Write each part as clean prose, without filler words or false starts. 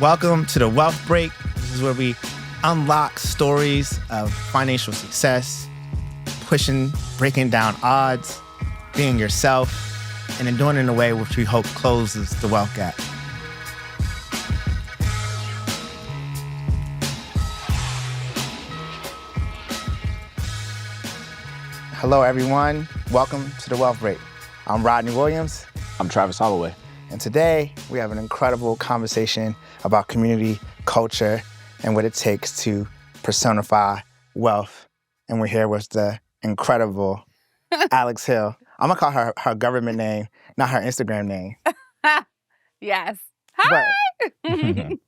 Welcome to the Wealth Break. This is where we unlock stories of financial success, breaking down odds, being yourself, and then doing it in a way which we hope closes the wealth gap. Hello, everyone. Welcome to the Wealth Break. I'm Rodney Williams. I'm Travis Holloway. And today, we have an incredible conversation about community, culture, and what it takes to personify wealth. And we're here with the incredible Alex Hill. I'm going to call her government name, not her Instagram name. Yes. Hi! But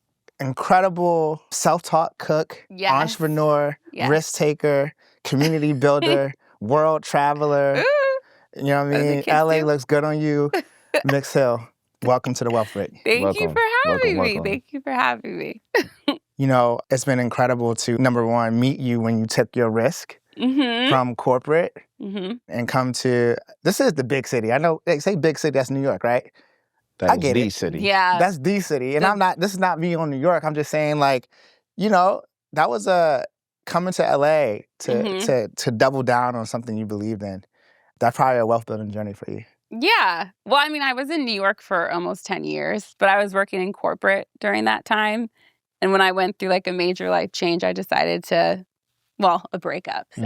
incredible self-taught cook, Yes. entrepreneur, Yes. risk taker, community builder, world traveler. Ooh. You know what I As the mean? kids LA do. looks good on you. Mix Hill, welcome to the Wealth Break. Thank you Welcome. for having me. Welcome. Thank you for having me. You know, it's been incredible to, number one, meet you when you took your risk Mm-hmm. from corporate Mm-hmm. and come to, this is the big city. I know they say big city, that's New York, right? That I is get the it. city. Yeah. That's the city. And The- this is not me on New York. I'm just saying, like, you know, that was coming to LA to double down on something you believed in. That's probably a wealth building journey for you. Yeah. Well, I mean, I was in New York for almost 10 years, but I was working in corporate during that time. And when I went through like a major life change, I decided to, a breakup. So,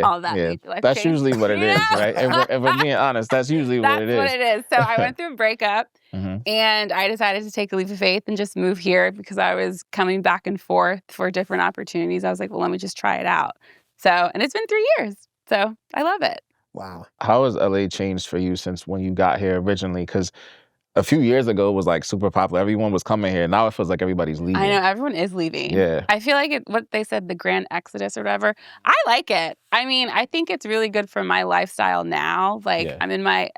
all that major life That's change. usually what it is, Yeah. right? If we're being honest, that's usually what it is. That's what it is. So I went through a breakup Mhm. and I decided to take a leap of faith and just move here because I was coming back and forth for different opportunities. I was like, well, let me just try it out. So, and it's been 3 years. So I love it. Wow. How has LA changed for you since when you got here originally? Because a few years ago, it was like super popular. Everyone was coming here. Now it feels like everybody's leaving. I know, everyone is leaving. Yeah. I feel like what they said, the grand exodus or whatever, I like it. I mean, I think it's really good for my lifestyle now. Like, Yeah. am I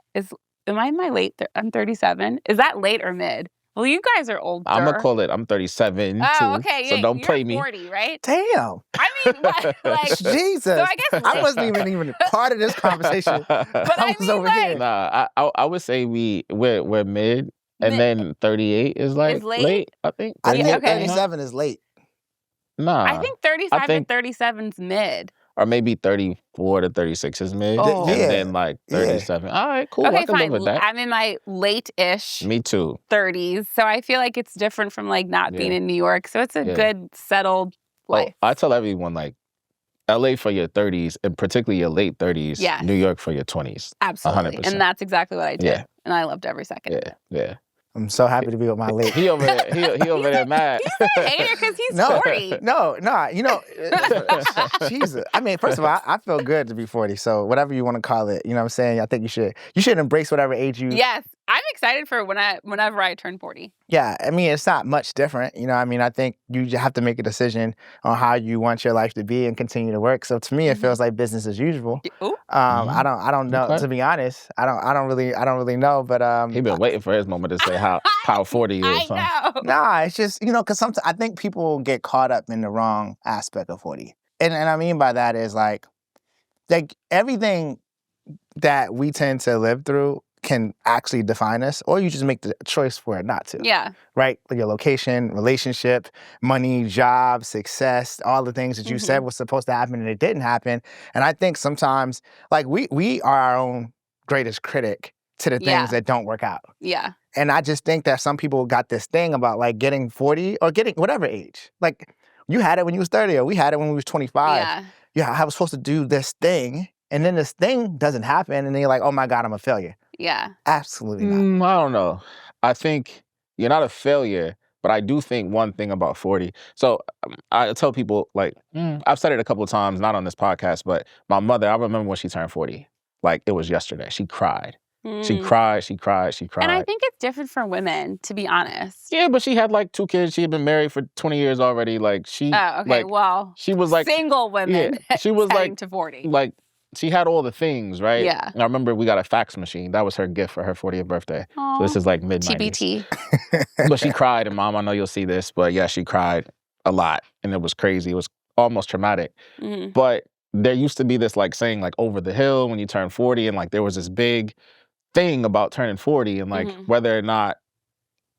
in my late, I'm 37. Is that late or mid? Well, you guys are older. I'm going to call it, I'm 37 too. Oh, okay. So Yeah, don't you're play me. 40, right? Damn. I mean, what? Like, Jesus. so I guess I late. wasn't even part of this conversation. But I I was mean, over like, here. Nah, I would say we're mid. And Mid- then 38 is like Is late? I think. I Yeah, think okay. 37 is late. Nah. I think 35 think- to 37's mid. Or maybe 34 to 36 is mid. Oh. And Yeah. then like 37. All right, cool. Okay, I can fine. live with that. I'm in my late-ish Me too. 30s. So I feel like it's different from like not being Yeah. in New York. So it's a Yeah. good, settled life. I tell everyone like LA for your 30s and particularly your late 30s, Yes. New York for your 20s. Absolutely. 100%. And that's exactly what I did. Yeah. And I loved every second of Yeah, it. yeah. I'm so happy to be with my late. He over there, he over there mad. He's a hater because he's No. 40. No, you know, Jesus. I mean, first of all, I feel good to be 40. So whatever you want to call it, you know what I'm saying? I think you should embrace whatever age you. Yes. I'm excited for whenever I turn 40. Yeah. I mean, it's not much different. You know, I mean, I think you just have to make a decision on how you want your life to be and continue to work. So to me, it feels like business as usual. Ooh. I don't know. Okay. To be honest, I don't really know. But He been waiting for his moment to say how 40 is. I huh? know. Nah, it's just, you know, because sometimes I think people get caught up in the wrong aspect of 40. And I mean by that is like everything that we tend to live through can actually define us, or you just make the choice for it not to. Yeah. Right? Like your location, relationship, money, job, success, all the things that you said was supposed to happen and it didn't happen. And I think sometimes, like, we are our own greatest critic to the things Yeah. that don't work out. Yeah. And I just think that some people got this thing about like getting 40 or getting whatever age. Like you had it when you was 30 or we had it when we was 25. Yeah. Yeah, I was supposed to do this thing. And then this thing doesn't happen. And then you're like, oh my God, I'm a failure. Yeah. Absolutely not. I don't know. I think you're not a failure, but I do think one thing about 40. So I tell people like, I've said it a couple of times, not on this podcast, but my mother, I remember when she turned 40. Like it was yesterday. She cried. She cried. And I think it's different for women, to be honest. Yeah, but she had like 2 kids. She had been married for 20 years already. Like she, Oh, okay. like, Well, she was like, single women. yeah, she was heading like, to 40. like she had all the things, right? Yeah. And I remember we got a fax machine. That was her gift for her 40th birthday. So this is like mid-90s. TBT. But she cried, and Mom, I know you'll see this, but yeah, she cried a lot, and it was crazy. It was almost traumatic. Mhm. But there used to be this like saying like over the hill when you turn 40, and like there was this big thing about turning 40 and like whether or not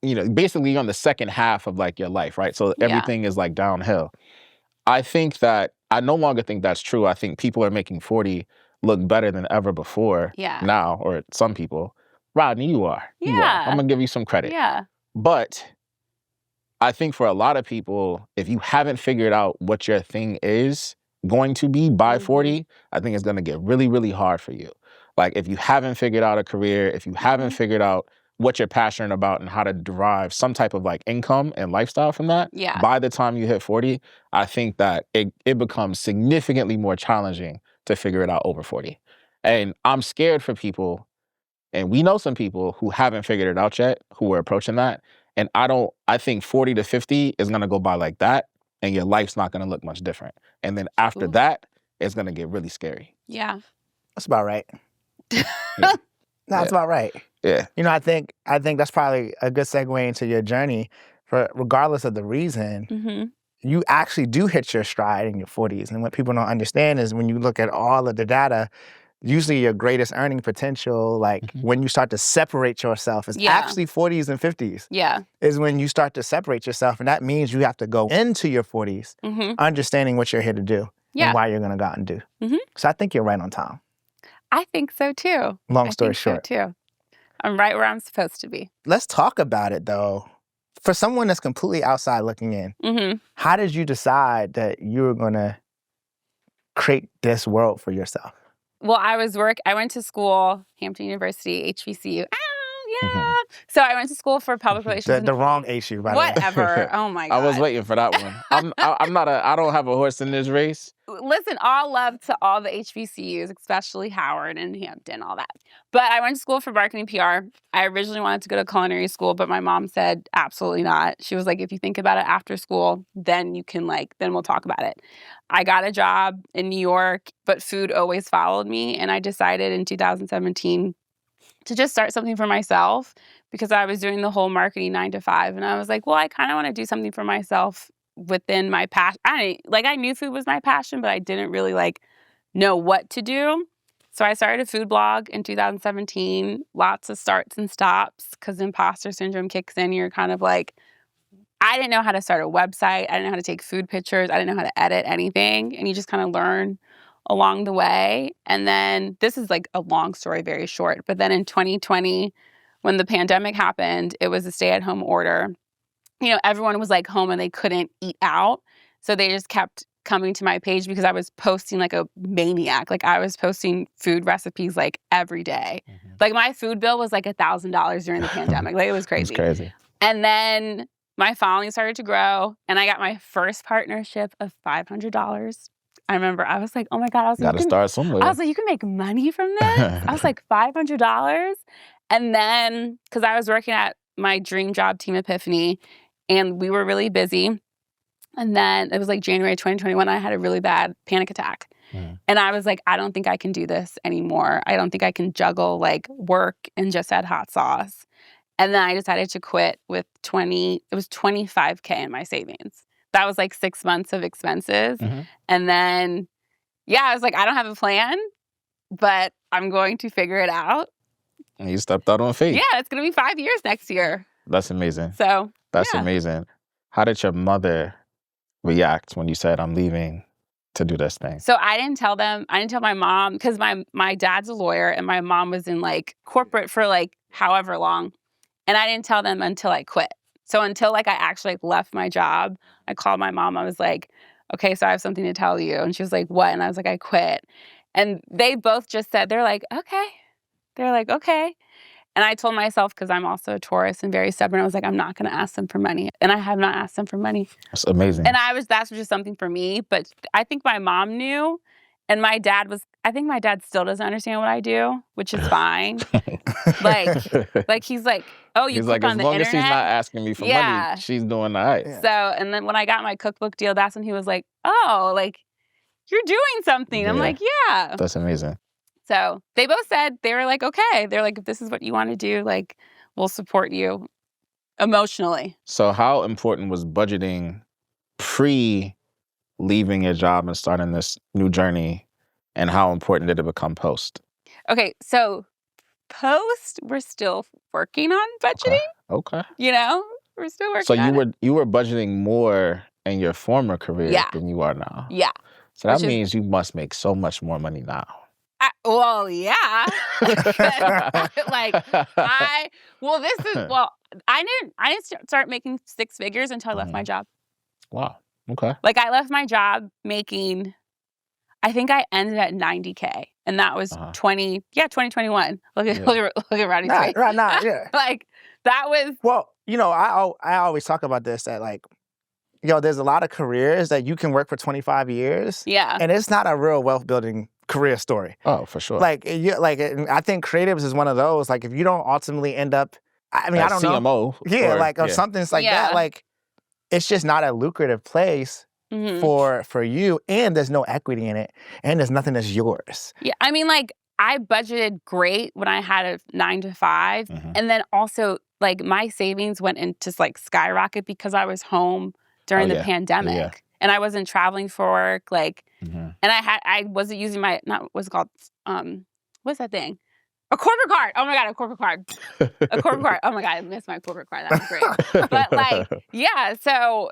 basically you're on the second half of like your life, right? So everything is like downhill. I think that I no longer think that's true. I think people are making 40 look better than ever before now, or some people. Rodney, you are. You are. I'm going to give you some credit. Yeah. But I think for a lot of people, if you haven't figured out what your thing is going to be by 40, I think it's going to get really, really hard for you. Like if you haven't figured out a career, if you haven't figured out what you're passionate about and how to derive some type of like income and lifestyle from that, by the time you hit 40, I think that it becomes significantly more challenging to figure it out over 40. And I'm scared for people, and we know some people who haven't figured it out yet, who are approaching that. And I think 40 to 50 is going to go by like that, and your life's not going to look much different. And then after that, it's going to get really scary. Yeah. That's about right. No, that's about right. Yeah. I think that's probably a good segue into your journey. For regardless of the reason, you actually do hit your stride in your 40s. And what people don't understand is when you look at all of the data, usually your greatest earning potential, like when you start to separate yourself, is actually 40s and 50s. Yeah. Is when you start to separate yourself. And that means you have to go into your 40s understanding what you're here to do and why you're going to go out and do. So I think you're right on time. I think so too. Long story short. So too. I'm right where I'm supposed to be. Let's talk about it though. For someone that's completely outside looking in, how did you decide that you were going to create this world for yourself? Well, I went to school, Hampton University, HBCU. So I went to school for public relations. The wrong HU, by the way. Whatever. Oh my God. I was waiting for that one. I don't have a horse in this race. Listen, all love to all the HBCUs, especially Howard and Hampton, all that. But I went to school for marketing PR. I originally wanted to go to culinary school, but my mom said absolutely not. She was like, if you think about it after school, then you can then we'll talk about it. I got a job in New York, but food always followed me. And I decided in 2017 to just start something for myself because I was doing the whole marketing 9 to 5. And I was like, well, I kind of want to do something for myself within my passion. I knew food was my passion, but I didn't really know what to do. So I started a food blog in 2017, lots of starts and stops because imposter syndrome kicks in. You're kind of like, I didn't know how to start a website. I didn't know how to take food pictures. I didn't know how to edit anything. And you just kind of learn along the way. And then this is a long story, very short. But then in 2020, when the pandemic happened, it was a stay-at-home order. Everyone was home and they couldn't eat out. So they just kept coming to my page because I was posting like a maniac. I was posting food recipes every day. My food bill was $1,000 during the pandemic. It was crazy. It's crazy. And then my following started to grow and I got my first partnership of $500. I remember I was like, oh my God. Gotta start somewhere. I was like, you can make money from this? I was like, $500? And then, because I was working at my dream job, Team Epiphany, and we were really busy. And then it was January 2021, I had a really bad panic attack. And I was like, I don't think I can do this anymore. I don't think I can juggle work and just add hot sauce. And then I decided to quit with $25K in my savings. That was 6 months of expenses. And then, I was like, I don't have a plan, but I'm going to figure it out. And you stepped out on faith. Yeah, it's going to be 5 years next year. That's amazing. So, That's amazing. How did your mother react when you said, I'm leaving to do this thing? So I didn't tell my mom because my dad's a lawyer and my mom was in corporate for however long. And I didn't tell them until I quit. So until I actually left my job, I called my mom. I was like, okay, so I have something to tell you. And she was like, what? And I was like, I quit. And they both just said, they're like, okay. They're like, okay. And I told myself, because I'm also a Taurus and very stubborn, I was like, I'm not going to ask them for money. And I have not asked them for money. That's amazing. And that's just something for me. But I think my mom knew. And I think my dad still doesn't understand what I do, which is fine. He's like, oh, you cook on the internet? As long as she's not asking me for money, she's doing all right. Yeah. So, and then when I got my cookbook deal, that's when he was like, oh, you're doing something. I'm like, yeah. That's amazing. So they both said, they were like, okay. They're like, if this is what you want to do, we'll support you emotionally. So how important was budgeting pre-leaving your job and starting this new journey? And how important did it become post? Okay, so post, we're still working on budgeting. Okay. You know, we're still working So on it. you were budgeting more in your former career Yeah. than you are now. Yeah. So that Which is- means you must make so much more money now. Well, yeah. I didn't start making six figures until I left my job. Wow. Okay. Like, I left my job making, I think I ended at $90K, and that was 2021. Look at Rodney's face. Right, yeah. Like, that was. Well, I always talk about this, that like, there's a lot of careers that you can work for 25 years. Yeah. And it's not a real wealth building career story. Oh, for sure. Like, I think creatives is one of those. Like, if you don't ultimately end up, I don't CMO, know. Yeah, or something like that. Like, it's just not a lucrative place for you, and there's no equity in it, and there's nothing that's yours. Yeah, I mean, like, I budgeted great when I had a 9 to 5, and then also, like, my savings went into, like, skyrocket because I was home during the pandemic, and I wasn't traveling for work, like, and I wasn't using my, what's it called, what's that thing? A corporate card. Oh my God, a corporate card. A corporate card. Oh my God, I missed my corporate card. That was great. But like, yeah, so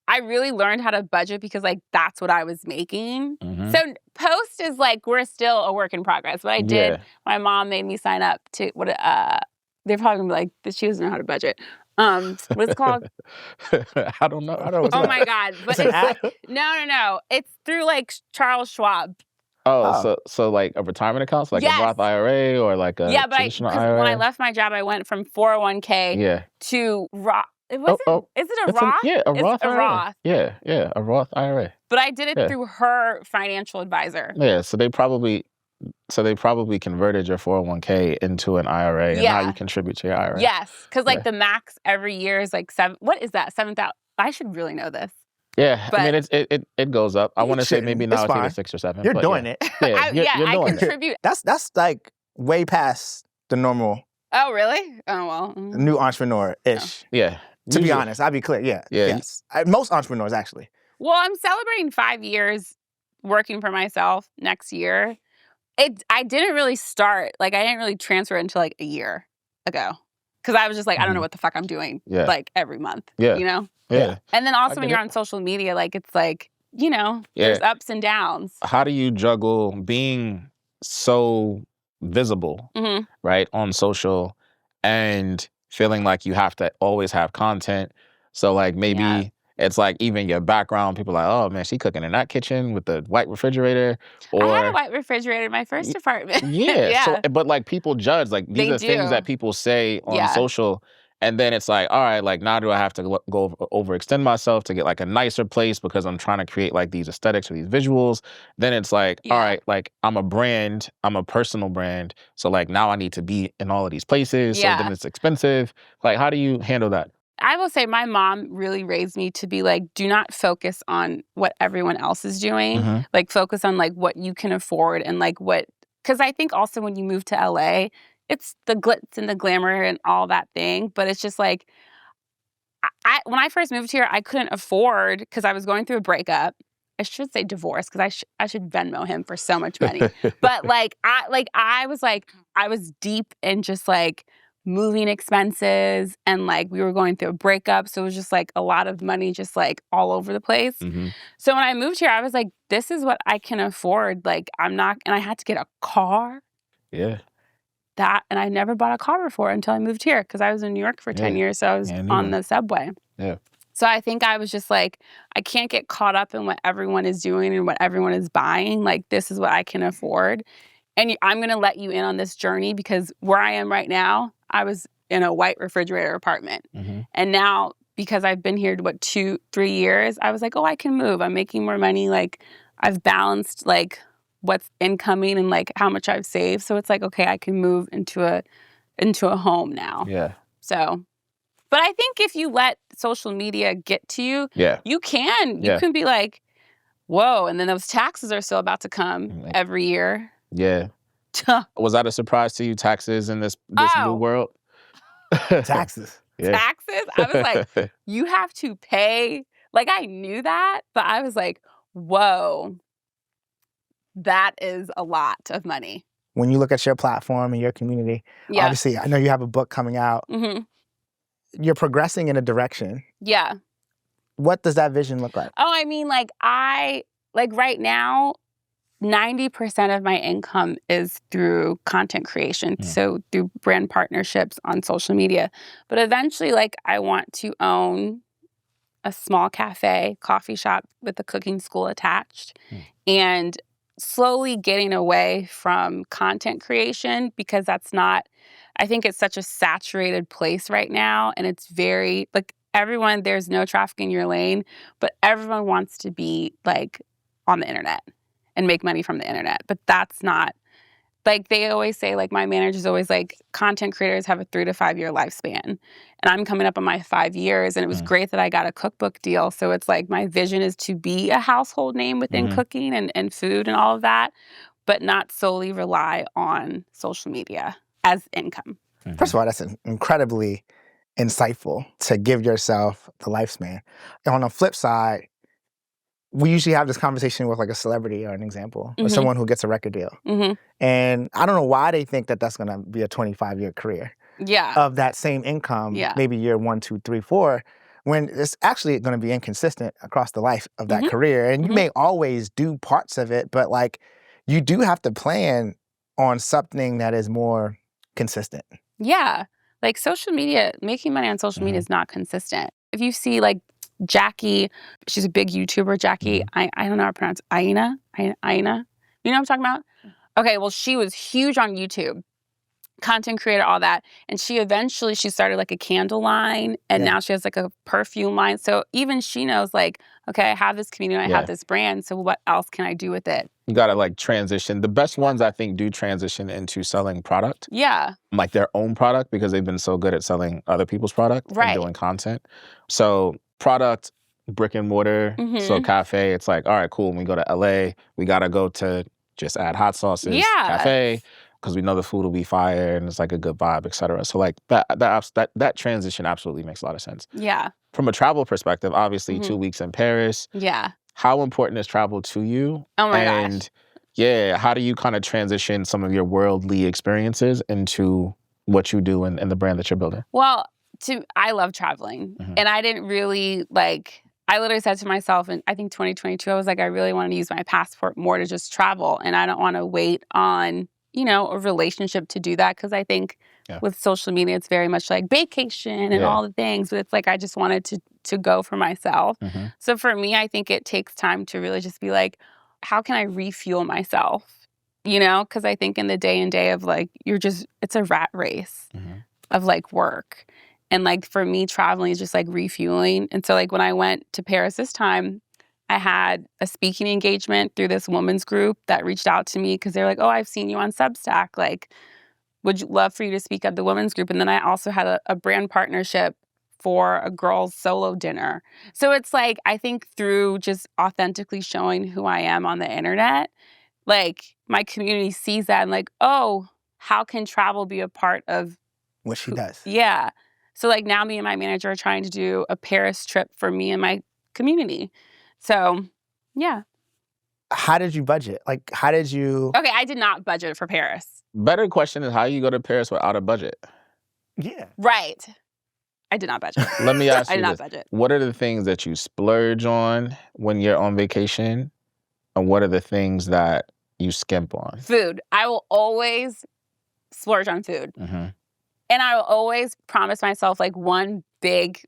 I really learned how to budget because like that's what I was making. So post is like, we're still a work in progress. What I did, my mom made me sign up to they're probably gonna be like, she doesn't know how to budget. What's it called? I don't know. Oh my God. But it's like, no. It's through like Charles Schwab. Oh, so like a retirement account, so like a Roth IRA or like a traditional IRA? When I left my job, I went from 401k to Roth. Is it a Roth? A Roth IRA. Roth. Yeah, a Roth IRA. But I did it through her financial advisor. Yeah, so they probably converted your 401k into an IRA, and now you contribute to your IRA. Yes, because like the max every year is like what is that? 7,000. I should really know this. Yeah, but I mean it goes up. I want to say maybe now it's either 6 or 7. You're doing it. Yeah, you're doing I contribute. That's like way past the normal. Oh really? Oh well. New entrepreneur-ish. Yeah. To be honest, I'll be clear. Yeah. Yes. Most entrepreneurs actually. Well, I'm celebrating 5 years working for myself next year. I didn't really start, like I didn't really transfer until like a year ago. Because I was just like, I don't know what the fuck I'm doing like every month. Yeah. You know? Yeah. And then also when you're on social media, like it's like, there's ups and downs. How do you juggle being so visible, right, on social and feeling like you have to always have content? So like maybe it's like even your background, people are like, oh man, she cooking in that kitchen with the white refrigerator. Or I had a white refrigerator in my first apartment. Yeah. So, but like people judge, like these are things that people say on social. And then it's like, all right, like now do I have to go overextend myself to get like a nicer place because I'm trying to create like these aesthetics or these visuals? Then it's like, all right, like I'm a brand, I'm a personal brand. So like now I need to be in all of these places. So then it's expensive. Like, how do you handle that? I will say my mom really raised me to be like, do not focus on what everyone else is doing. Like focus on like what you can afford and like because I think also when you move to LA, it's the glitz and the glamour and all that thing. But it's just like, when I first moved here, I couldn't afford, because I was going through a breakup. I should say divorce, because I should Venmo him for so much money. But I was deep in just like moving expenses, and like we were going through a breakup. So it was just like a lot of money just like all over the place. So when I moved here, I was like, this is what I can afford. Like and I had to get a car. Yeah. And I never bought a car before until I moved here, because I was in New York for 10 years. So I was on the subway. Yeah. So I think I was just like, I can't get caught up in what everyone is doing and what everyone is buying. Like, this is what I can afford. And I'm going to let you in on this journey, because where I am right now, I was in a white refrigerator apartment. And now, because I've been here, 2-3 years, I was like, oh, I can move. I'm making more money. Like, I've balanced like what's incoming and like how much I've saved. So it's like, okay, I can move into a home now. Yeah. So, but I think if you let social media get to you, you can be like, whoa. And then those taxes are still about to come every year. Yeah. Was that a surprise to you, taxes in this new world? Taxes. Taxes? I was like, you have to pay. Like, I knew that, but I was like, whoa. That is a lot of money. When you look at your platform and your community, obviously, I know you have a book coming out. you're progressing in a direction. Yeah. What does that vision look like? Oh, I mean, like right now, 90% of my income is through content creation. So through brand partnerships on social media. But eventually, like, I want to own a small cafe, coffee shop with a cooking school attached. And slowly getting away from content creation because I think it's such a saturated place right now. And it's very, like, there's no traffic in your lane, but everyone wants to be, like, on the internet and make money from the internet. But that's not, like, they always say, like, my manager's always like, content creators have a 3 to 5 year lifespan. And I'm coming up on my 5 years, and it was great that I got a cookbook deal. So it's like, my vision is to be a household name within cooking and food and all of that, but not solely rely on social media as income. First of all, that's incredibly insightful to give yourself the lifespan. And on the flip side, we usually have this conversation with like a celebrity or an example or someone who gets a record deal. And I don't know why they think that that's going to be a 25-year career of that same income, maybe year 1, 2, 3, 4, when it's actually going to be inconsistent across the life of that career. And you may always do parts of it, but like you do have to plan on something that is more consistent. Yeah. Like social media, making money on social media is not consistent. If you see like Jackie, she's a big YouTuber, Jackie, I don't know how to pronounce Aina. You know what I'm talking about? Okay, well, she was huge on YouTube, content creator, all that. And she started like a candle line, and now she has like a perfume line. So even she knows like, okay, I have this community, I have this brand, so what else can I do with it? You gotta like transition. The best ones I think do transition into selling product. Yeah. Like their own product because they've been so good at selling other people's product and doing content. So product, brick and mortar, so cafe, it's like, all right, cool. When we go to LA, we gotta go to just add hot sauces, cafe, because we know the food will be fire and it's like a good vibe, etc. So like that transition absolutely makes a lot of sense. Yeah. From a travel perspective, obviously 2 weeks in Paris. Yeah. How important is travel to you? Oh my gosh. Yeah, how do you kind of transition some of your worldly experiences into what you do and the brand that you're building? Well, I love traveling. And I didn't really I literally said to myself in, I think 2022, I was like, I really want to use my passport more to just travel. And I don't want to wait on, a relationship to do that. Because I think with social media, it's very much like vacation and all the things. But it's like, I just wanted to go for myself. So for me, I think it takes time to really just be like, how can I refuel myself? Because I think in the day and day of like, it's a rat race of like work. And like for me, traveling is just like refueling. And so like when I went to Paris this time, I had a speaking engagement through this women's group that reached out to me because they're like, oh, I've seen you on Substack. Like, would you love for you to speak at the women's group? And then I also had a brand partnership for a girls' solo dinner. So it's like, I think through just authentically showing who I am on the internet, like my community sees that and like, oh, how can travel be a part of what she does? Yeah. So like now me and my manager are trying to do a Paris trip for me and my community. So, yeah. How did you budget? Like, how did you... Okay, I did not budget for Paris. Better question is how you go to Paris without a budget? Yeah. Right. I did not budget. Let me ask you I did not this. budget. What are the things that you splurge on when you're on vacation? And what are the things that you skimp on? Food. I will always splurge on food. And I will always promise myself like one big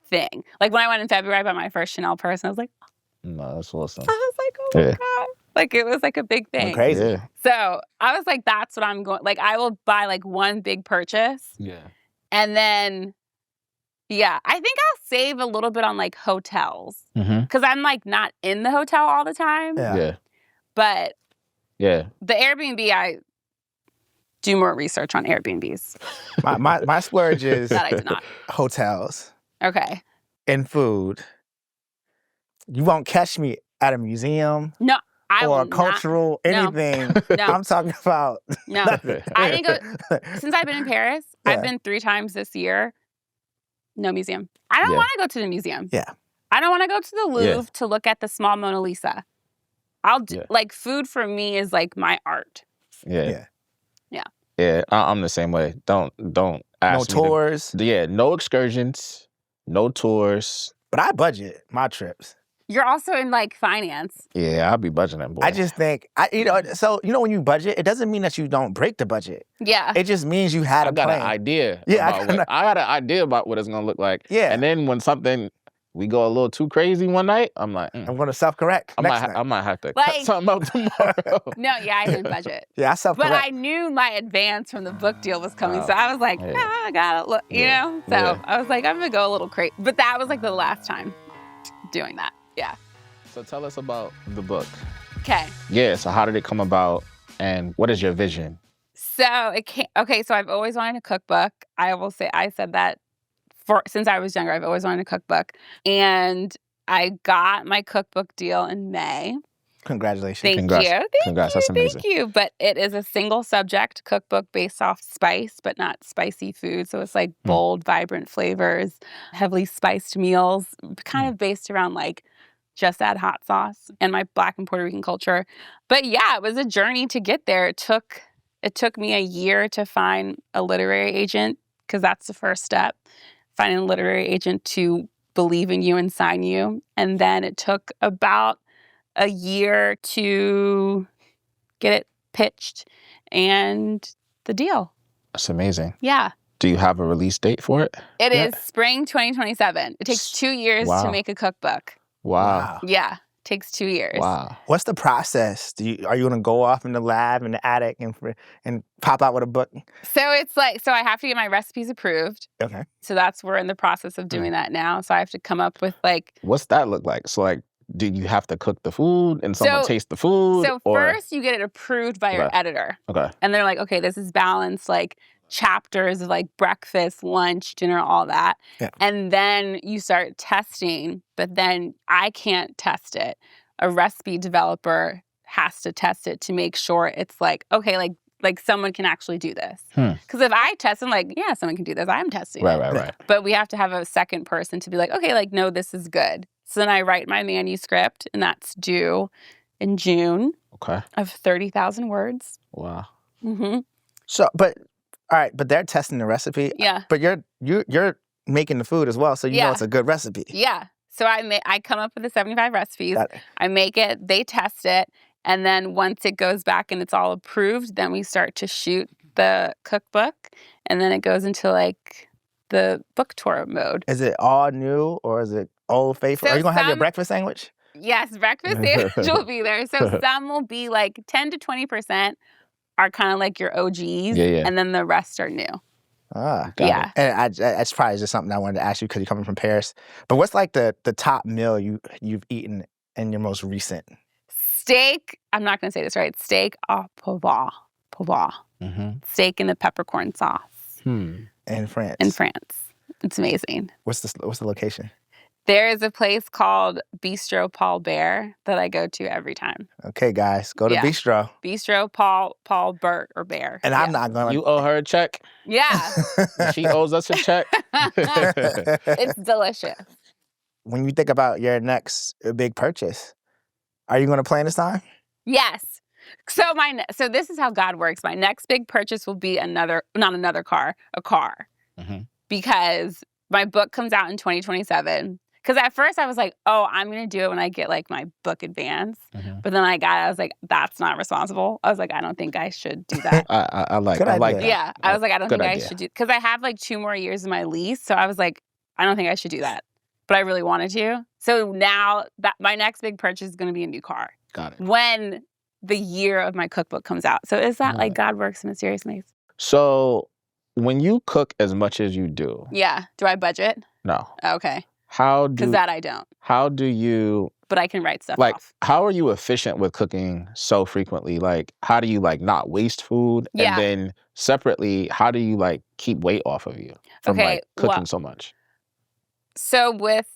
thing. Like when I went in February, I bought my first Chanel purse and I was like, no, that's awesome. I was like, oh my God. Like it was like a big thing. Crazy. Yeah. So I was like, that's what I'm going, like I will buy like one big purchase. Yeah. And then, I think I'll save a little bit on like hotels. Because I'm like not in the hotel all the time. Yeah. But the Airbnb, I do more research on Airbnbs. My splurge is that I did not. Hotels. Okay. And food. You won't catch me at a museum. No, or a cultural anything. No. I'm talking about nothing. I didn't go since I've been in Paris. I've been 3 times this year. No museum. I don't want to go to the museum. Yeah. I don't want to go to the Louvre to look at the small Mona Lisa. I'll do like food for me is like my art. Yeah. Yeah, I'm the same way. Don't ask me. No tours. No excursions, no tours. But I budget my trips. You're also in like finance. Yeah, I'll be budgeting, boy. I just think, when you budget, it doesn't mean that you don't break the budget. Yeah. It just means you had a plan. I got an idea. Yeah, I got an idea about what it's gonna look like. Yeah. And then when we go a little too crazy one night, I'm like, I'm gonna self-correct. I might have to cut something out tomorrow. No, yeah, I didn't budget. Yeah, I self-correct. But I knew my advance from the book deal was coming, so I was like, I gotta look, you know? So I was like, I'm gonna go a little crazy. But that was like the last time doing that. Yeah. So tell us about the book. Okay. Yeah, so how did it come about and what is your vision? So so I've always wanted a cookbook. I will say, I said that since I was younger, I've always wanted a cookbook. And I got my cookbook deal in May. Congratulations. Thank you. Congrats, that's amazing. Thank you. But it is a single subject cookbook based off spice, but not spicy food. So it's like bold, vibrant flavors, heavily spiced meals, kind of based around like just add hot sauce and my Black and Puerto Rican culture. But yeah, it was a journey to get there. It took me a year to find a literary agent, because that's the first step. Finding a literary agent to believe in you and sign you. And then it took about a year to get it pitched and the deal. That's amazing. Yeah. Do you have a release date for it? It is spring 2027. It takes 2 years to make a cookbook. Wow. Yeah. It takes 2 years. Wow. What's the process? Are you gonna go off in the lab, in the attic, and pop out with a book? So it's like, I have to get my recipes approved. Okay. So we're in the process of doing that now. So I have to come up with like. What's that look like? So like, do you have to cook the food and someone taste the food? So first you get it approved by your editor. Okay. And they're like, okay, this is balanced, like chapters of like breakfast, lunch, dinner, all that. Yeah. And then you start testing, but then I can't test it. A recipe developer has to test it to make sure it's like, okay, like someone can actually do this. Because if I test, I'm like, yeah, someone can do this. I'm testing it. Right. But we have to have a second person to be like, okay, like, no, this is good. So then I write my manuscript, and that's due in June. Okay. Of 30,000 words. Wow. Mm-hmm. So, but all right, but they're testing the recipe. Yeah. But you're making the food as well, so you know it's a good recipe. Yeah. So I come up with the 75 recipes. I make it. They test it. And then once it goes back and it's all approved, then we start to shoot the cookbook. And then it goes into like the book tour mode. Is it all new or is it old faithful? So Are you going to have your breakfast sandwich? Yes, breakfast sandwich will be there. So some will be like 10 to 20% are kind of like your OGs. Yeah. And then the rest are new. Got Yeah. it. And it's probably just something I wanted to ask you because you're coming from Paris. But what's like the top meal you've eaten in your most recent? Steak, I'm not going to say this right. Steak au poivre. Steak in the peppercorn sauce. In France? In France. It's amazing. What's the location? There is a place called Bistro Paul Bear that I go to every time. Okay, guys, go to Bistro. Bistro Paul Bert or Bear. And I'm not going to... You owe her a check? Yeah. She owes us a check? It's delicious. When you think about your next big purchase, are you going to plan this time? Yes. So this is how God works. My next big purchase will be a car. Because my book comes out in 2027. Because at first I was like, oh, I'm going to do it when I get like my book advance. But then I was like, that's not responsible. I was like, I don't think I should do that. I like that. Yeah. I was like, I don't think I should do, because I have like 2 more years of my lease. So I was like, I don't think I should do that. But I really wanted to. So now my next big purchase is going to be a new car. Got it. When the year of my cookbook comes out. So is that like God works in mysterious ways? So when you cook as much as you do. Yeah. Do I budget? No. Okay. Because that I don't. How do you... But I can write stuff off. How are you efficient with cooking so frequently? Like, how do you like not waste food? Yeah. And then separately, how do you like keep weight off of you from like cooking so much? So with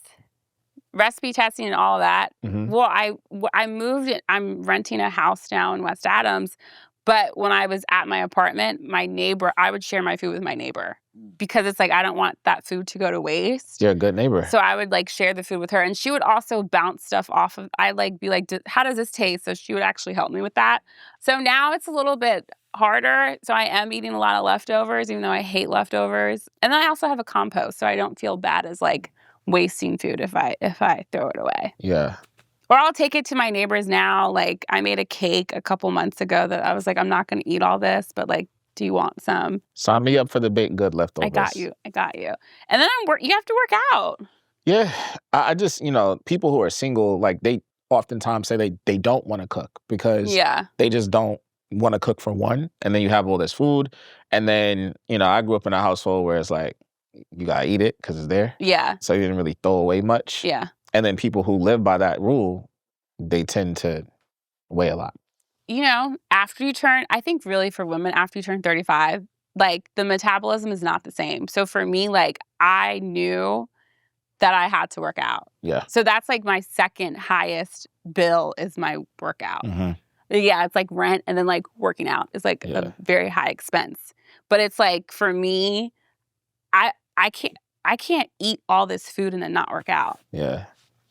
recipe testing and all that, I moved it. I'm renting a house now in West Adams. But when I was at my apartment, I would share my food with my neighbor because it's like, I don't want that food to go to waste. You're a good neighbor. So I would like share the food with her. And she would also bounce stuff off of, I'd like be like, how does this taste? So she would actually help me with that. So now it's a little bit harder. So I am eating a lot of leftovers, even though I hate leftovers. And then I also have a compost, so I don't feel bad as like wasting food if I throw it away. Yeah. Or I'll take it to my neighbors now. Like I made a cake a couple months ago that I was like, I'm not going to eat all this, but like, do you want some? Sign me up for the baked good leftovers. I got you. And then you have to work out. Yeah. I just, people who are single, like they oftentimes say they don't want to cook because they just don't want to cook for one. And then you have all this food. And then, I grew up in a household where it's like, you got to eat it because it's there. Yeah. So you didn't really throw away much. Yeah. And then people who live by that rule, they tend to weigh a lot. After you turn, I think really for women, after you turn 35, like the metabolism is not the same. So for me, like I knew that I had to work out. Yeah. So that's like my second highest bill is my workout. Mm-hmm. Yeah, it's like rent and then like working out is like a very high expense. But it's like for me, I can't eat all this food and then not work out. Yeah.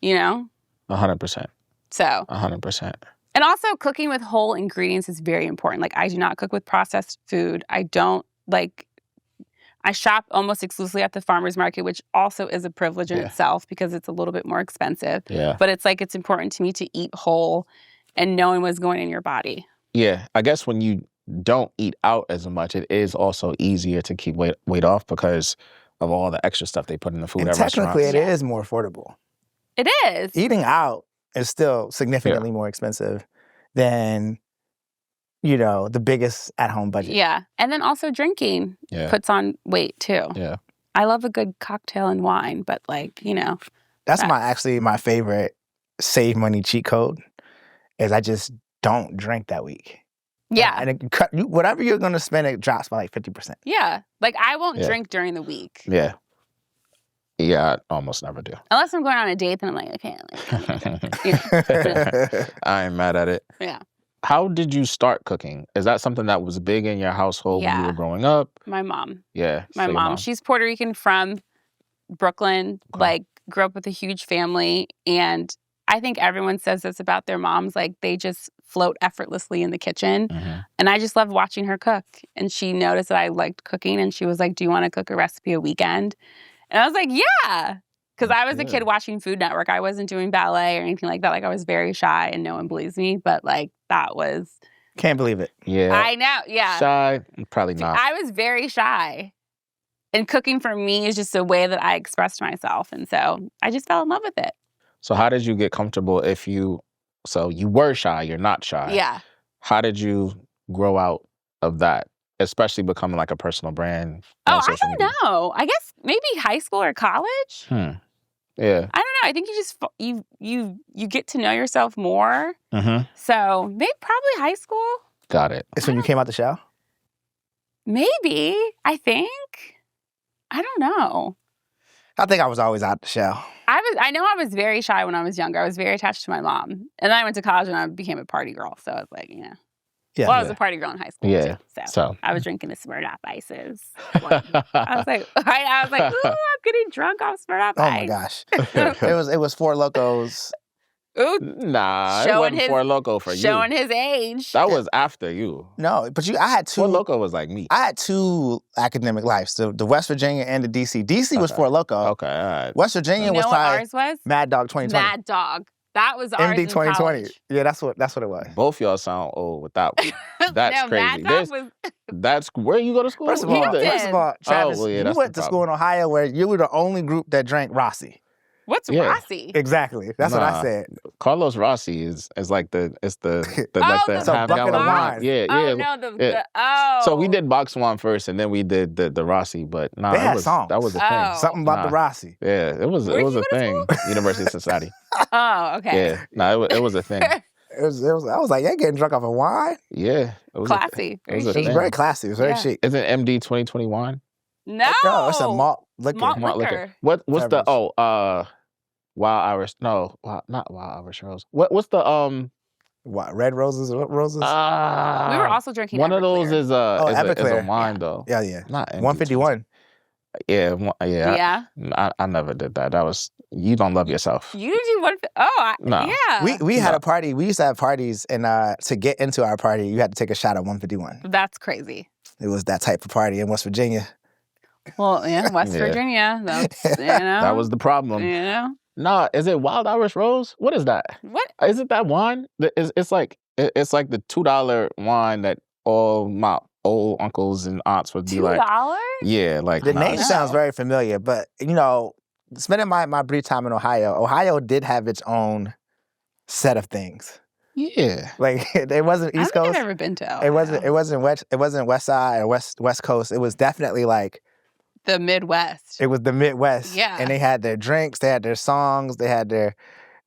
100%. So 100%. And also cooking with whole ingredients is very important. Like I do not cook with processed food. I shop almost exclusively at the farmer's market, which also is a privilege in itself because it's a little bit more expensive. Yeah. But it's like it's important to me to eat whole and knowing what's going in your body. Yeah. I guess when you don't eat out as much, it is also easier to keep weight off because of all the extra stuff they put in the food and at technically, restaurants. it is more affordable. It is. Eating out is still significantly more expensive than, the biggest at-home budget. Yeah. And then also drinking puts on weight too. Yeah. I love a good cocktail and wine, but like, That's my favorite save money cheat code is I just don't drink that week. Yeah. And whatever you're going to spend, it drops by like 50%. Yeah. Like I won't drink during the week. Yeah. Yeah, I almost never do. Unless I'm going on a date, then I'm like, okay. I ain't mad at it. Yeah. How did you start cooking? Is that something that was big in your household when you were growing up? My mom. Yeah. My mom. She's Puerto Rican from Brooklyn, like grew up with a huge family. And I think everyone says this about their moms, like they just float effortlessly in the kitchen. Mm-hmm. And I just loved watching her cook. And she noticed that I liked cooking. And she was like, do you want to cook a recipe a weekend? And I was like, yeah. Because I was a kid watching Food Network. I wasn't doing ballet or anything like that. Like I was very shy and no one believes me. But like that was... Can't believe it. Yeah. I know, yeah. Shy? Probably not. I was very shy. And cooking for me is just a way that I expressed myself. And so I just fell in love with it. So how did you get comfortable so you were shy, you're not shy. Yeah. How did you grow out of that? Especially becoming like a personal brand. I don't know. I guess maybe high school or college. Yeah. I don't know. I think you just you get to know yourself more. Mm-hmm. So maybe probably high school. Got it. It's when you came out the shell? Maybe. I think. I don't know. I think I was always out the shell. I know I was very shy when I was younger. I was very attached to my mom. And then I went to college and I became a party girl. So it's like, Yeah, I was a party girl in high school too. So I was drinking the Smirnoff Ices. I was like, ooh, I'm getting drunk off Smirnoff Ice. Oh my gosh. it was Four Locos. Ooh, nah, it wasn't Four Loco for you. Showing his age. That was after you. No, but I had two. Four Loco was like me. I had two academic lives, the West Virginia and the DC. DC was Four Loco. Okay, all right. West Virginia was probably ours was? Mad Dog 2020. Mad Dog. That was ours MD in 2020. college. Yeah, that's what it was. Both y'all sound old with that one. That's no, crazy. Mad Dog was... That's where you go to school? First of all, Travis, you went to school in Ohio where you were the only group that drank Rossi. What's Rossi? Exactly. That's what I said. Carlos Rossi is like the half bucket of wine. Yeah. So we did box wine first, and then we did the Rossi. But they had songs. That was a thing. Something about the Rossi. Yeah, it was a thing. University of Cincinnati. Oh, okay. Yeah, no, it was a thing. It was. I was like, you're getting drunk off of wine. Yeah, it was classy. It was very classy. It was very chic. Isn't MD 2020 wine? No, it's a malt liquor. Malt liquor. What's the Wild Irish? No, not Wild Irish Rose. What's the What, Red Roses? What roses? We were also drinking one Everclear. of those is a Everclear. wine though. Yeah. Not MD 151. Yeah. Yeah. I never did that. That was, you don't love yourself. You did do one. No. Yeah. We had No. a party. We used to have parties, and to get into our party, you had to take a shot at 151. That's crazy. It was that type of party in West Virginia. Well, yeah, West Yeah. Virginia. That's, you know. That was the problem. You know. Nah, is it Wild Irish Rose? What is that? What? Is it that wine? It's like the $2 wine that all my old uncles and aunts would be like. $2? Yeah, like The nah, name it's- sounds very familiar, but spending my brief time in Ohio did have its own set of things. Yeah. Like it wasn't I East don't think Coast. I've ever been to Ohio. It wasn't West Side or West Coast. It was definitely like The Midwest. it was the Midwest. Yeah. And they had their drinks, they had their songs, they had their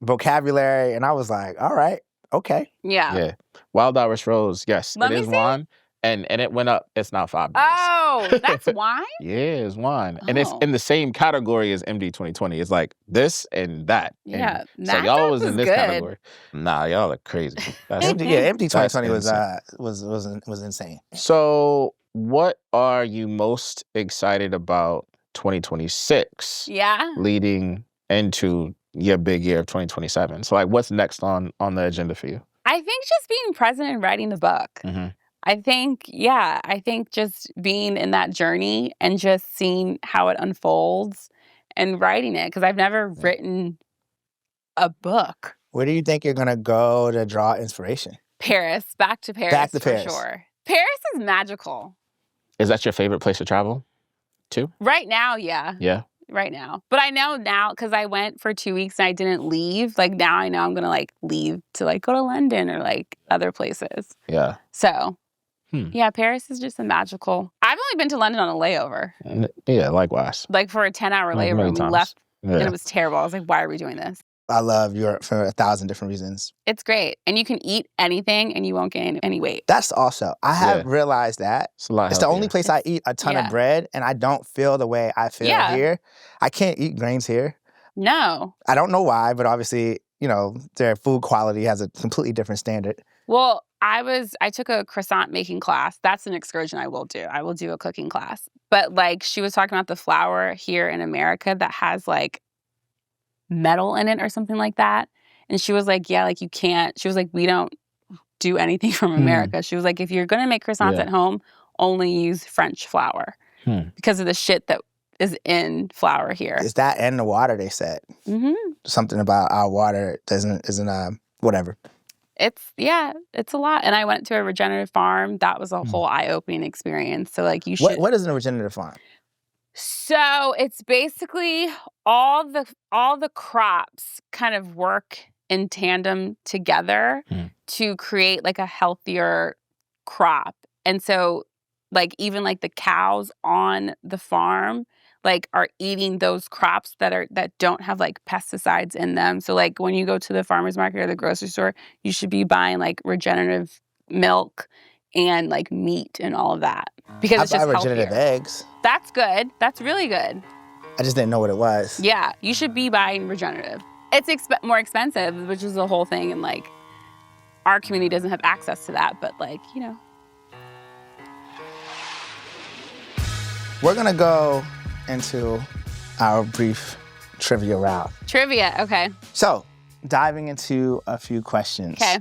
vocabulary, and I was like, all right, okay. Yeah. Yeah. Wild Irish Rose, yes, Let it me is see. wine. And it went up. It's now $5. Oh, that's wine? Yeah, it's wine. And it's Oh. in the same category as MD 2020. It's like this and that. Yeah. And so that y'all was in was this good. category. Nah, y'all are crazy. That's- MD 2020 That's was insane. So what are you most excited about 2026 Yeah. leading into your big year of 2027? So like what's next on the agenda for you? I think just being present and writing the book. Mm-hmm. I think just being in that journey and just seeing how it unfolds and writing it, because I've never written a book. Where do you think you're gonna go to draw inspiration? Paris, back to Paris, Back to for Paris. sure. Paris is magical. Is that your favorite place to travel to? Right now, yeah. Yeah. Right now. But I know now, because I went for 2 weeks and I didn't leave. Like now I know I'm going to like leave to like go to London or like other places. Yeah. So Hmm. yeah, Paris is just a magical. I've only been to London on a layover. Yeah, likewise. Like for a 10-hour Many layover and we times. left and Yeah. it was terrible. I was like, why are we doing this? I love Europe for 1,000 different reasons. It's great. And you can eat anything and you won't gain any weight. That's also, I have Yeah. realized that. It's a lot It's the only healthier. place I eat a ton of yeah. bread and I don't feel the way I feel Yeah. here. I can't eat grains here. No. I don't know why, but obviously, their food quality has a completely different standard. Well, I took a croissant making class. That's an excursion I will do. I will do a cooking class. But like she was talking about the flour here in America that has like metal in it or something like that. And she was like, yeah, like you can't. She was like, we don't do anything from America. She was like, if you're going to make croissants Yeah. at home, only use French flour because of the shit that is in flour here. It's that and the water, they said. hmm Something about our water isn't whatever. It's a lot. And I went to a regenerative farm. That was a whole eye-opening experience. So like you should. What is a regenerative farm? So it's basically all the crops kind of work in tandem together to create like a healthier crop. And so like even like the cows on the farm like are eating those crops that don't have like pesticides in them. So like when you go to the farmer's market or the grocery store, you should be buying like regenerative milk and like meat and all of that because it's I just buy regenerative healthier. eggs. That's good. That's really good. I just didn't know what it was. Yeah, you should be buying regenerative. It's more expensive, which is the whole thing, and like our community doesn't have access to that. But like We're gonna go into our brief trivia round. trivia. Okay. So, diving into a few questions. Okay.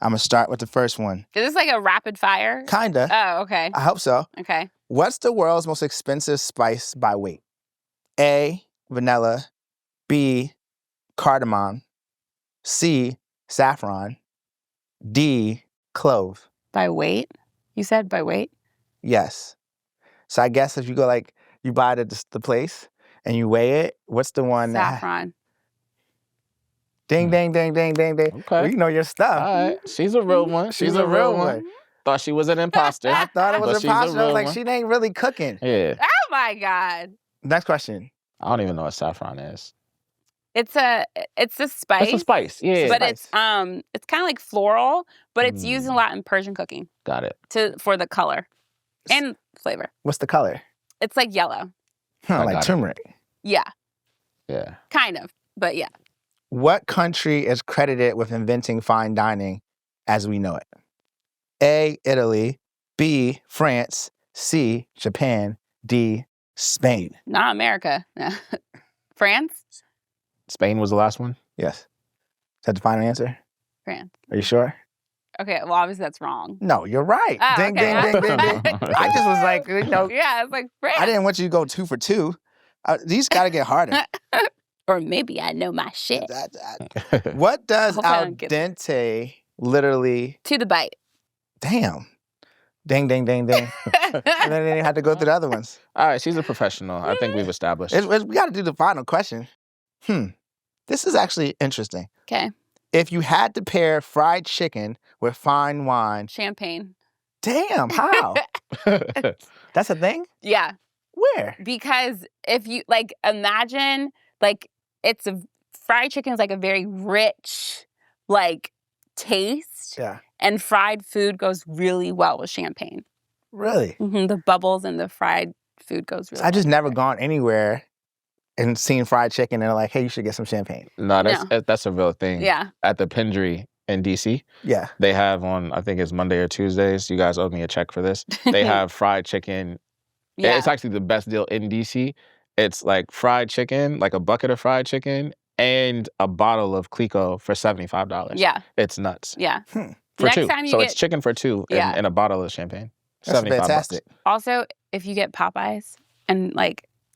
I'm gonna start with the first one. Is this like a rapid fire? Kinda. Oh, okay. I hope so. Okay. What's the world's most expensive spice by weight? A, vanilla. B, cardamom. C, saffron. D, clove. By weight? You said by weight? Yes. So I guess if you go you buy it at the place and you weigh it, what's the one that... Saffron. Ding, ding, ding, ding, ding, ding. Okay. Well, you know your stuff. All right. She's a real one. She's a real one. Thought she was an imposter. I thought it but was she's impossible. I was real like, one. she ain't really cooking. Yeah. Oh my God. Next question. I don't even know what saffron is. It's a spice. It's a spice. Yeah. But Spice. it's kind of like floral, but it's used a lot in Persian cooking Got it. for the color and flavor. What's the color? It's like yellow. I Like got it. turmeric. Yeah, Yeah. kind of. But yeah. What country is credited with inventing fine dining as we know it? A, Italy. B, France. C, Japan. D, Spain. Not America. France? Spain was the last one. Yes. Is that the final answer? France. Are you sure? Okay, well, obviously that's wrong. No, you're right. Oh, Ding, okay. ding, ding, ding, ding. I just was like, Yeah, it's like France. I didn't want you to go 2 for 2. These got to get harder. Or maybe I know my shit. What does Hope I al don't get dente literally... To the bite. Damn. Ding, ding, ding, ding. And then they had to go through the other ones. All right, she's a professional. I think we've established. We got to do the final question. This is actually interesting. Okay. If you had to pair fried chicken with fine wine... Champagne. Damn, how? That's a thing? Yeah. Where? Because if you, imagine, fried chicken is a very rich, taste. Yeah. And fried food goes really well with champagne. Really? Mm-hmm. The bubbles in the fried food goes really well. I just never gone anywhere and seen fried chicken and they're like, hey, you should get some champagne. No, that's a real thing. Yeah. At the Pendry in DC, yeah, they have on, I think it's Monday or Tuesdays. You guys owe me a check for this. They have fried chicken. Yeah. It's actually the best deal in DC. It's like fried chicken, like a bucket of fried chicken, and a bottle of Clico for $75. Yeah. It's nuts. Yeah. For Next 2. time you so get... it's chicken for 2 and a bottle of champagne. That's $75. fantastic. Also, if you get Popeyes and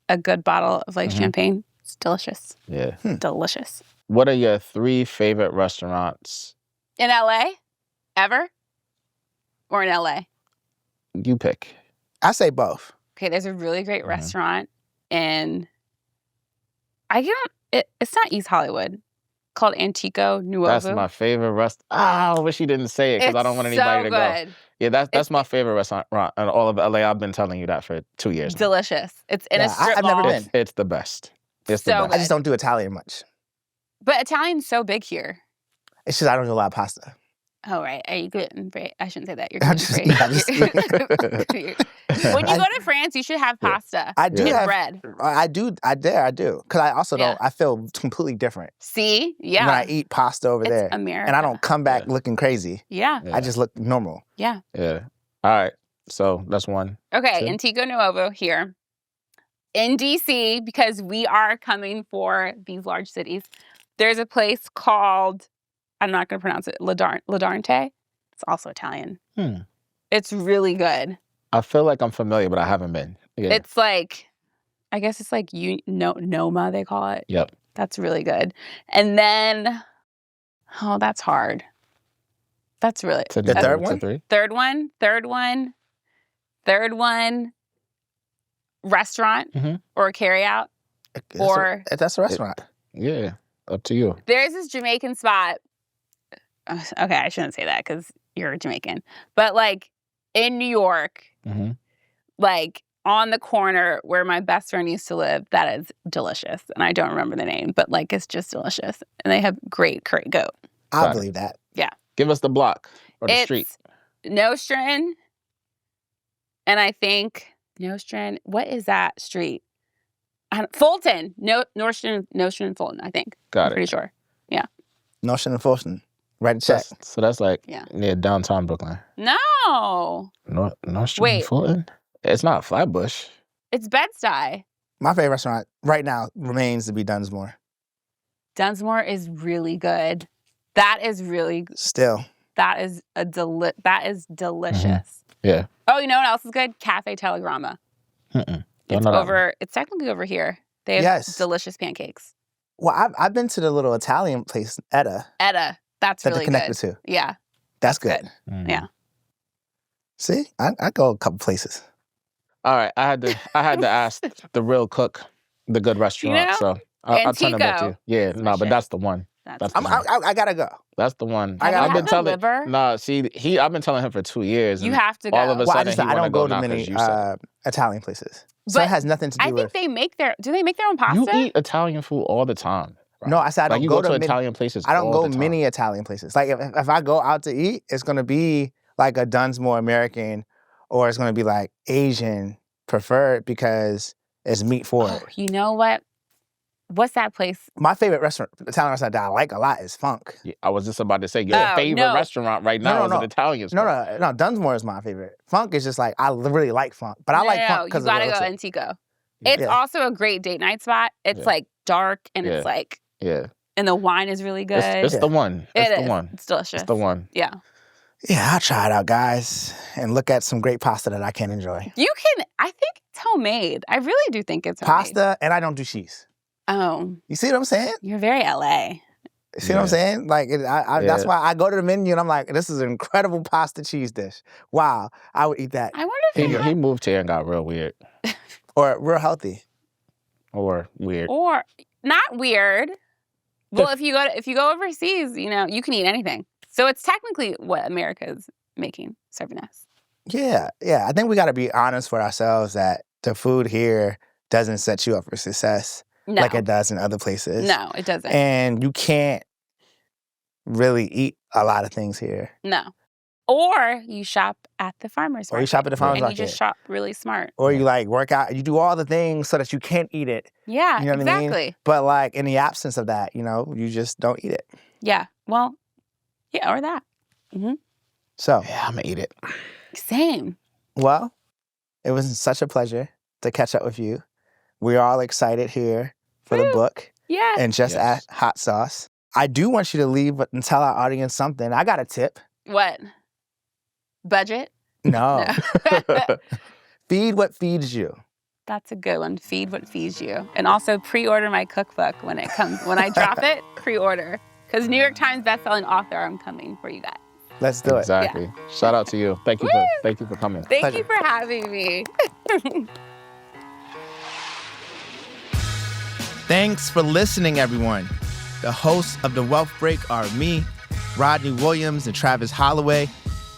a good bottle of champagne, it's delicious. Yeah. Delicious. What are your 3 favorite restaurants? In LA? Ever? Or in LA? You pick. I say both. Okay, there's a really great restaurant in... It's not East Hollywood. Called Antico Nuovo. That's my favorite restaurant. I wish you didn't say it because I don't want anybody to go. Yeah, that's my favorite restaurant in all of LA. I've been telling you that for 2 years now. Delicious. It's in a strip I've mall. never been. It's the best. It's So the best. I just don't do Italian much. But Italian's so big here. It's just I don't do a lot of pasta. Oh, right. Are you gluten free? I shouldn't say that. You're I'm gluten free. just- When you go to France, you should have pasta. I do Get have bread. I do. Because I also don't. I feel completely different See? Yeah. when I eat pasta over It's there, America. and I don't come back looking crazy. Yeah. I just look normal. Yeah. Yeah. All right. So that's 1. Okay, 2. Antico Nuovo here. In DC, because we are coming for these large cities, there's a place called, I'm not going to pronounce it, Ladarte. It's also Italian. It's really good. I feel like I'm familiar, but I haven't been. Yeah. It's I guess it's Noma, they call it. Yep. That's really good. And then, that's hard. That's really... The third one? Third one, restaurant or carry out. That's a restaurant. Yeah. Up to you. There's this Jamaican spot. Okay, I shouldn't say that because you're Jamaican. But in New York, on the corner where my best friend used to live, that is delicious. And I don't remember the name, but it's just delicious. And they have great curry goat. I believe that. Yeah. Give us the block or the street. Nostrand. And I think Nostrand, what is that street? Fulton. Nostrand, Fulton, I think. Got I'm pretty sure. Yeah. Nostrand and Fulton. Write a check. So that's near downtown Brooklyn. No. Nostrand Wait. Fulton? It's not Flatbush. It's Bed-Stuy. My favorite restaurant right now remains to be Dunsmore. Dunsmore is really good. That is really... Still. That is delicious. Yeah. Oh, you know what else is good? Cafe Telegrama. It's technically over here. They have delicious pancakes. Well, I've been to the little Italian place, Etta. That's really good. That they're connected to. Yeah. That's good. Yeah. See, I go a couple places. All right, I had to ask the real cook, the good restaurant. So I'll turn it back to you. Yeah, but that's the one. I gotta go. That's the one. I've been telling. I've been telling him for 2 years. You have to go. All of a sudden, I don't go to many Italian places, so it has nothing to do with. I think they make do they make their own pasta? You eat Italian food all the time. Right? No, I said I don't go to Italian places. I don't go many Italian places. Like if I go out to eat, it's gonna be like a Dunsmore American, or it's gonna be like Asian preferred because it's meat for it. You know what? What's that place? My favorite Italian restaurant that I like a lot is Funk. Yeah, I was just about to say your favorite restaurant right now is an Italian spot. No, Dunsmore is my favorite. Funk is just like, I really like Funk. But I like Funk because you gotta go Antico. It's Yeah. also a great date night spot. It's Yeah. like dark and Yeah. it's like, Yeah. and the wine is really good. It's the one. It's It the is. one. It's delicious. It's the one. Yeah. Yeah, I'll try it out, guys, and look at some great pasta that I can enjoy. You can, I think it's homemade. I really do think it's homemade. Pasta, and I don't do cheese. Oh, You see what I'm saying? you're very LA. You see what I'm Yeah. saying? Like, that's Yeah. why I go to the menu and I'm like, this is an incredible pasta cheese dish. Wow, I would eat that. I wonder if He moved here and got real weird. Or real healthy. Or weird. or not weird. Well, if you go overseas, you know, you can eat anything. So it's technically what America's serving us. Yeah. I think we got to be honest for ourselves that the food here doesn't set you up for success No. like it does in other places. No, it doesn't. And you can't really eat a lot of things here. No. Or you shop at the farmer's Or you market. shop at the farmer's and market. you just shop really smart. Or you like work out. You do all the things so that you can't eat it. Yeah, You know what I mean? exactly. But like in the absence of that, you know, you just don't eat it. Yeah. Well, yeah, or that. So, Yeah, I'm gonna eat it. Same. well, it was such a pleasure to catch up with you. We're all excited here for the Woo. book Yeah. and just Yes. at Hot Sauce. I do want you to leave and tell our audience something. I got a tip. What? Budget? No. No. Feed what feeds you. That's a good one. Feed what feeds you. And also pre-order my cookbook when it comes. When I drop it, pre-order. Because New York Times bestselling author, I'm coming for you guys. Let's do it. Exactly. Shout out to you. Thank you for coming. Thank Pleasure. you for having me. Thanks for listening, everyone. The hosts of The Wealth Break are me, Rodney Williams, and Travis Holloway.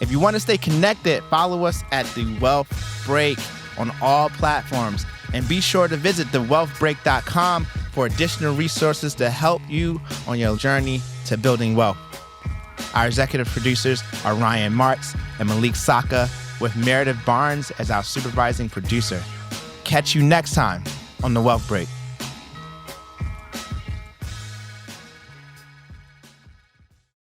If you want to stay connected, follow us at The Wealth Break on all platforms. And be sure to visit thewealthbreak.com for additional resources to help you on your journey to building wealth. Our executive producers are Ryan Marks and Malik Saka, with Meredith Barnes as our supervising producer. Catch you next time on The Wealth Break.